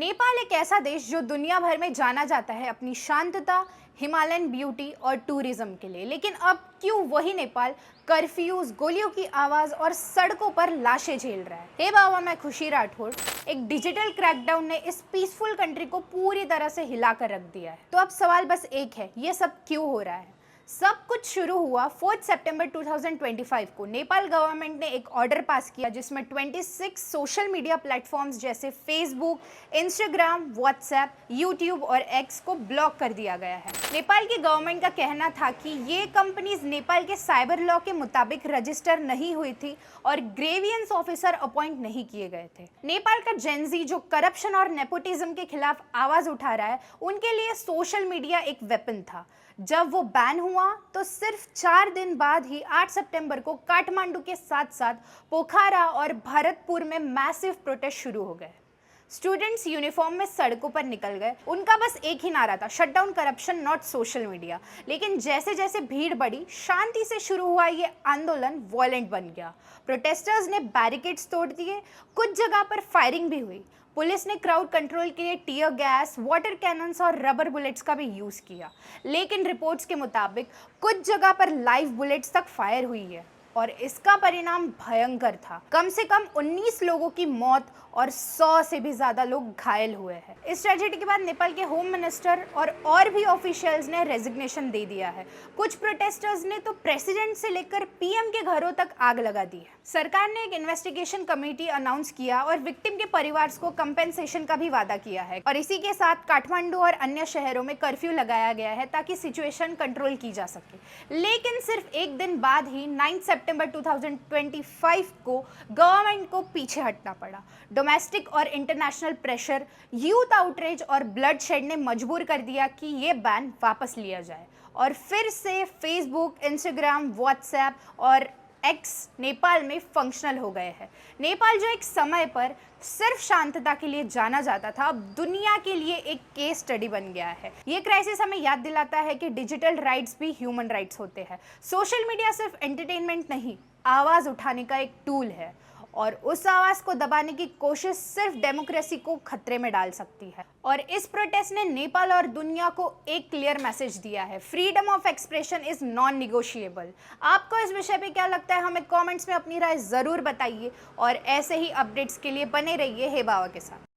नेपाल एक ऐसा देश जो दुनिया भर में जाना जाता है अपनी शांतता, हिमालयन ब्यूटी और टूरिज्म के लिए। लेकिन अब क्यों वही नेपाल कर्फ्यूज, गोलियों की आवाज और सड़कों पर लाशें झेल रहा है? हे बाबा, मैं खुशी राठौड़। एक डिजिटल क्रैकडाउन ने इस पीसफुल कंट्री को पूरी तरह से हिला कर रख दिया है। तो अब सवाल बस एक है, ये सब क्यों हो रहा है? सब कुछ शुरू हुआ 4 सितंबर 2025 को। नेपाल गवर्नमेंट ने एक ऑर्डर पास किया जिसमें 26 सोशल मीडिया प्लेटफॉर्म्स जैसे फेसबुक, इंस्टाग्राम, व्हाट्सएप, यूट्यूब और एक्स को ब्लॉक कर दिया गया है। नेपाल की गवर्नमेंट का कहना था कि ये कंपनीज नेपाल के साइबर लॉ के मुताबिक रजिस्टर नहीं हुई थी और ग्रेवियंस ऑफिसर अपॉइंट नहीं किए गए थे। नेपाल का जेनजी जो करप्शन और नेपोटिज्म के खिलाफ आवाज उठा रहा है, उनके लिए सोशल मीडिया एक वेपन था। जब वो बैन हुआ तो सिर्फ 4 दिन बाद ही 8 सितंबर को काठमांडू के साथ साथ पोखरा और भरतपुर में मैसिव प्रोटेस्ट शुरू हो गए। स्टूडेंट्स यूनिफॉर्म में सड़कों पर निकल गए। उनका बस एक ही नारा था, shut down corruption, not social media. लेकिन जैसे जैसे भीड़ बढ़ी, शांति से शुरू हुआ ये आंदोलन वॉयलेंट बन गया। प्रोटेस्टर्स ने बैरिकेड्स तोड़ दिए, कुछ जगह पर फायरिंग भी हुई। पुलिस ने क्राउड कंट्रोल के लिए टीयर गैस, वाटर कैनन्स और रबर बुलेट्स का भी यूज़ किया। लेकिन रिपोर्ट्स के मुताबिक कुछ जगह पर लाइव बुलेट्स तक फायर हुई है और इसका परिणाम भयंकर था। कम से कम 19 लोगों की मौत और 100 से भी ज़्यादा लोग घायल हुए हैं। इस ट्रेजेडी के बाद नेपाल के होम मिनिस्टर और भी ऑफिशियल्स ने रेजिग्नेशन दे दिया है। कुछ प्रोटेस्टर्स ने तो प्रेसिडेंट से लेकर पीएम के घरों तक आग लगा दी है। सरकार ने एक इन्वेस्टिगेशन कमेटी अनाउंस किया और विक्टिम के परिवार को कंपेंसेशन का भी वादा किया है। और इसी के साथ काठमांडू और अन्य शहरों में कर्फ्यू लगाया गया है ताकि सिचुएशन कंट्रोल की जा सके। लेकिन सिर्फ एक दिन बाद ही 9 सितंबर 2025 को गवर्नमेंट को पीछे हटना पड़ा। डोमेस्टिक और इंटरनेशनल प्रेशर, यूथ आउटरीच और ब्लडशेड ने मजबूर कर दिया कि ये बैन वापस लिया जाए। और फिर से फेसबुक, इंस्टाग्राम, व्हाट्सएप और एक्स नेपाल में फंक्शनल हो गए हैं। नेपाल जो एक समय पर सिर्फ शांतता के लिए जाना जाता था, अब दुनिया के लिए एक केस स्टडी बन गया है। ये क्राइसिस हमें याद दिलाता है कि डिजिटल राइट्स भी ह्यूमन राइट्स होते हैं। सोशल मीडिया सिर्फ एंटरटेनमेंट नहीं, आवाज़ उठाने का एक टूल है और उस आवाज़ को दबाने की कोशिश सिर्फ डेमोक्रेसी को खतरे में डाल सकती है। और इस प्रोटेस्ट ने नेपाल और दुनिया को एक क्लियर मैसेज दिया है, freedom of expression is non negotiable. आपको इस विषय पे क्या लगता है, हमें कमेंट्स में अपनी राय ज़रूर बताइए और ऐसे ही अपडेट्स के लिए बने रहिए हे बाबा के साथ।